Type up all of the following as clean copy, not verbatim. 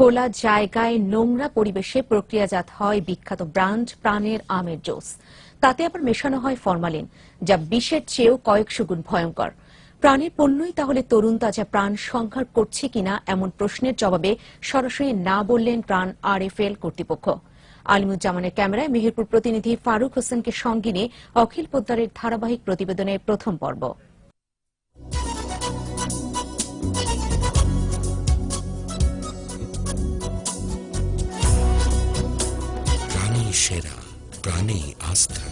খোলা জায়গায় নোংরা পরিবেশে প্রক্রিয়াজাত হয় বিখ্যাত ব্র্যান্ড প্রাণের আমের জুস। তাতে আবার মেশানো হয় ফরমালিন, যা বিষের চেয়েও কয়েকশো গুণ ভয়ঙ্কর। প্রাণের পণ্যই তাহলে তরুণ তাজা প্রাণ সংহার করছে কিনা এমন প্রশ্নের জবাবে সরাসরি না বললেন প্রাণ আরএফএল কর্তৃপক্ষ। আলিমুজ্জামানের ক্যামেরায় মেহেরপুর প্রতিনিধি ফারুক হোসেনকে সঙ্গে নিয়ে অখিল পোদ্দারের ধারাবাহিক প্রতিবেদনের প্রথম পর্ব। সেরা প্রাণী আস্থা।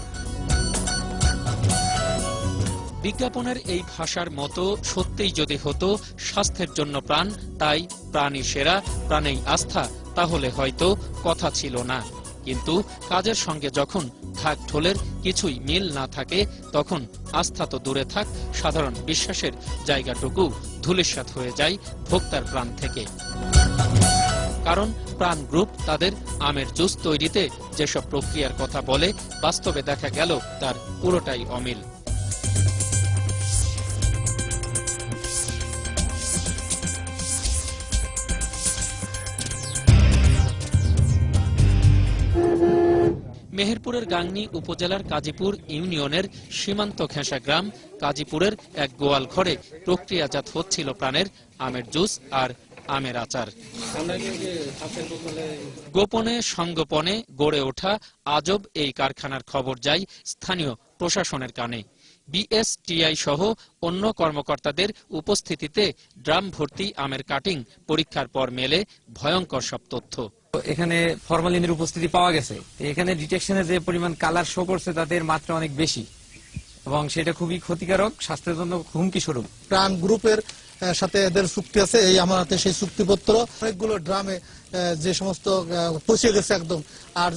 বিজ্ঞাপনের এই ভাষার মতো সত্যিই যদি হতো স্বাস্থ্যের জন্য প্রাণ, তাই প্রাণী সেরা প্রাণেই আস্থা, তাহলে হয়তো কথা ছিল না। কিন্তু কাজের সঙ্গে যখন ঢাক ঢোলের কিছুই মিল না থাকে, তখন আস্থা তো দূরে থাক, সাধারণ বিশ্বাসের জায়গাটুকু ধূলিসাৎ হয়ে যায় ভোক্তার প্রাণ থেকে। কারণ প্রাণ গ্রুপ তাদের আমের জুস তৈরিতে যেসব প্রক্রিয়ার কথা বলে, বাস্তবে দেখা গেল তার পুরোটাই অমিল। মেহেরপুরের গাংনী উপজেলার কাজীপুর ইউনিয়নের সীমান্ত ঘেঁষা গ্রাম কাজীপুরের এক গোয়াল ঘরে প্রক্রিয়াজাত হচ্ছিল প্রাণের আমের জুস আর আমের আচার। গোপনে সংগোপনে গড়ে ওঠা আজব এই কারখানার খবর যায় স্থানীয় প্রশাসনের কানে। বিএসটিআই সহ অন্য কর্মকর্তাদের উপস্থিতিতে ড্রাম ভর্তি আমের কাটিং পরীক্ষার পর মেলে ভয়ঙ্কর সব তথ্য। এখানে ফরমালিনের উপস্থিতি পাওয়া গেছে। এখানে ডিটেকশনে যে পরিমাণ কালার শো করছে তাদের মাত্রা অনেক বেশি এবং সেটা খুবই ক্ষতিকারক, স্বাস্থ্যের জন্য হুমকি স্বরূপ। প্রাণ গ্রুপের সাথে এদের চুক্তি আছে, এই আমার হাতে সেই চুক্তিপত্র। অনেকগুলো ড্রামে যে সমস্ত পচে গেছে একদম, আর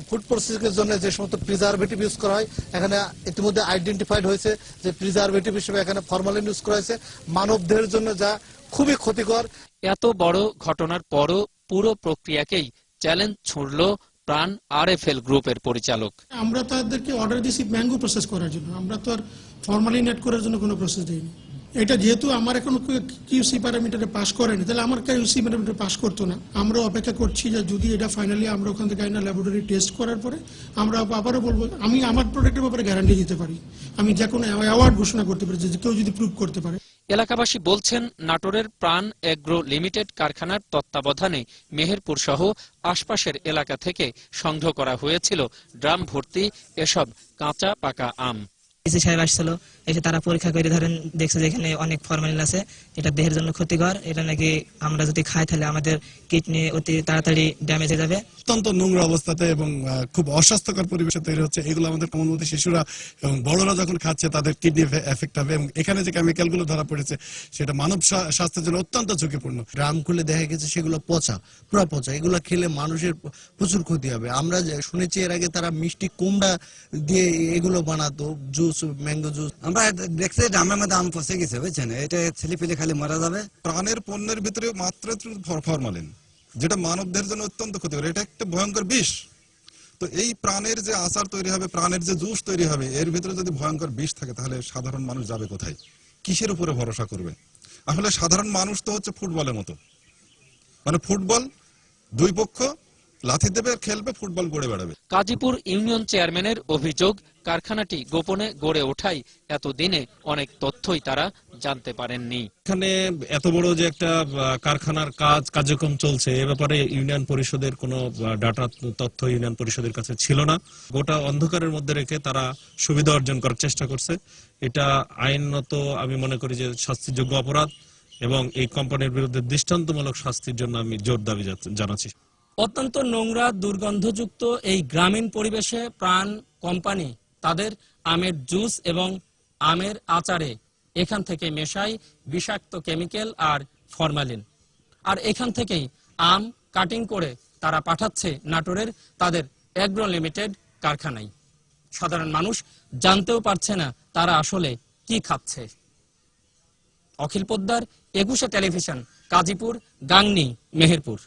ফুড প্রসেসিং এর জন্য যে সমস্ত প্রিজারভেটিভ ইউজ করা হয়, এখানে ইতিমধ্যে আইডেন্টিফাইড হয়েছে যে প্রিজারভেটিভ হিসেবে এখানে ফরমালিন ইউজ করা হয়েছে, মানব দেহের জন্য যা খুবই ক্ষতিকর। এত বড় ঘটনার পরও পুরো প্রক্রিয়াকেই চ্যালেঞ্জ ছুড়ল প্রাণ আরএফএল গ্রুপের পরিচালক। আমরা তাদেরকে অর্ডার দিয়েছি ম্যাঙ্গো প্রসেস করার জন্য, আমরা তো আর ফরমালিন এড করার জন্য কোনো প্রসেস দিইনি। এটা যেহেতু আমার এখন কিউসি প্যারামিটারে পাস করেনি, তাহলে আমার কিউসি প্যারামিটারে পাস করতো না। আমরা অপেক্ষা করছি যে যদি এটা ফাইনালি আমরা ওখান থেকে আইনা ল্যাবরেটরি টেস্ট করার পরে আমরা আবারও বলবো, আমি আমার প্রোডাক্টের ব্যাপারে গ্যারান্টি দিতে পারি, আমি যে কোনো অ্যাওয়ার্ড ঘোষণা করতে পারি যে কেউ যদি প্রুভ করতে পারে। এলাকাবাসী বলছেন, নাটোরের প্রাণ এগ্রো লিমিটেড কারখানার তত্ত্বাবধানে মেহেরপুর সহ আশপাশের এলাকা থেকে সংগ্রহ করা হয়েছিল ড্রাম ভর্তি এসব কাঁচা পাকা আম। এসি সাহেব আসছিল, এসে তারা পরীক্ষা করে ধরেন দেখছে যে এখানে অনেক ফরমালিন আছে, এটা দেহের জন্য ক্ষতিকর, এটা নাকি আমরা যদি খাই তাহলে আমাদের কিডনি অতি তাড়াতাড়ি ড্যামেজ হয়ে যাবে। অত্যন্ত নোংরা অবস্থাতে এবং খুব অস্বাস্থ্যকর পরিবেশে তৈরি হচ্ছে। এগুলো আমাদের কোমলমতি শিশুরা এবং বড়রা যখন খাচ্ছে তাদের কিডনি এফেক্ট হবে, এবং এখানে যে কেমিক্যালগুলো ধরা পড়েছে সেটা মানব স্বাস্থ্যের জন্য অত্যন্ত ঝুঁকিপূর্ণ। ড্রাম খুলে দেখা গেছে সেগুলো পচা, পুরো পচা। এগুলো খেলে মানুষের প্রচুর ক্ষতি হবে। আমরা শুনেছি এর আগে তারা মিষ্টি কুমড়া দিয়ে এগুলো বানাতো, জুস, ম্যাঙ্গো জুস। আমরা দেখছি ড্রামের মধ্যে আম পচে গেছে, বুঝছেন, এটা ছেলে পেলে খালি মারা যাবে। প্রাণের পণ্যের ভিতরে মাত্র ফরমালিন, যেটা মানবদের জন্য অত্যন্ত ক্ষতিকর, এটা একটা ভয়ঙ্কর বিষ। তো এই প্রাণের যে আচার তৈরি হবে, প্রাণের যে জুস তৈরি হবে, এর ভিতরে যদি ভয়ঙ্কর বিষ থাকে তাহলে সাধারণ মানুষ যাবে কোথায়, কিসের উপরে ভরসা করবে? আসলে সাধারণ মানুষ তো হচ্ছে ফুটবলের মতো, মানে ফুটবল দুই পক্ষ লাথি দেবে, খেলবে, ফুটবল গড়ে বেড়াবে। কাজীপুর ইউনিয়ন চেয়ারম্যানের অভিযোগ, কারখানাটি গোপনে গড়ে ওঠায় এতদিনে অনেক তথ্যই তারা জানতে পারেননি। এখানে এত বড় যে একটা কারখানার কার্যক্রম চলছে, এ ব্যাপারে ইউনিয়ন পরিষদের কোনো ডাটা তথ্য ইউনিয়ন পরিষদের কাছে ছিল না। গোটা অন্ধকারের মধ্যে রেখে তারা সুবিধা অর্জন করার চেষ্টা করছে। এটা আইনত আমি মনে করি যে শাস্তিযোগ্য অপরাধ, এবং এই কোম্পানির বিরুদ্ধে দৃষ্টান্তমূলক শাস্তির জন্য আমি জোর দাবি জানাচ্ছি। অত্যন্ত নোংরা দুর্গন্ধযুক্ত এই গ্রামীণ পরিবেশে প্রাণ কোম্পানি তাদের আমের জুস এবং আমের আচারে এখান থেকে মেশায় বিষাক্ত কেমিক্যাল আর ফরমালিন, আর এখান থেকেই আম কাটিং করে তারা পাঠাচ্ছে নাটোরের তাদের এগ্রো লিমিটেড কারখানায়। সাধারণ মানুষ জানতেও পারছে না তারা আসলে কি খাচ্ছে। অখিল পোদ্দার, 21 টেলিভিশন, কাজীপুর, গাংনী, মেহেরপুর।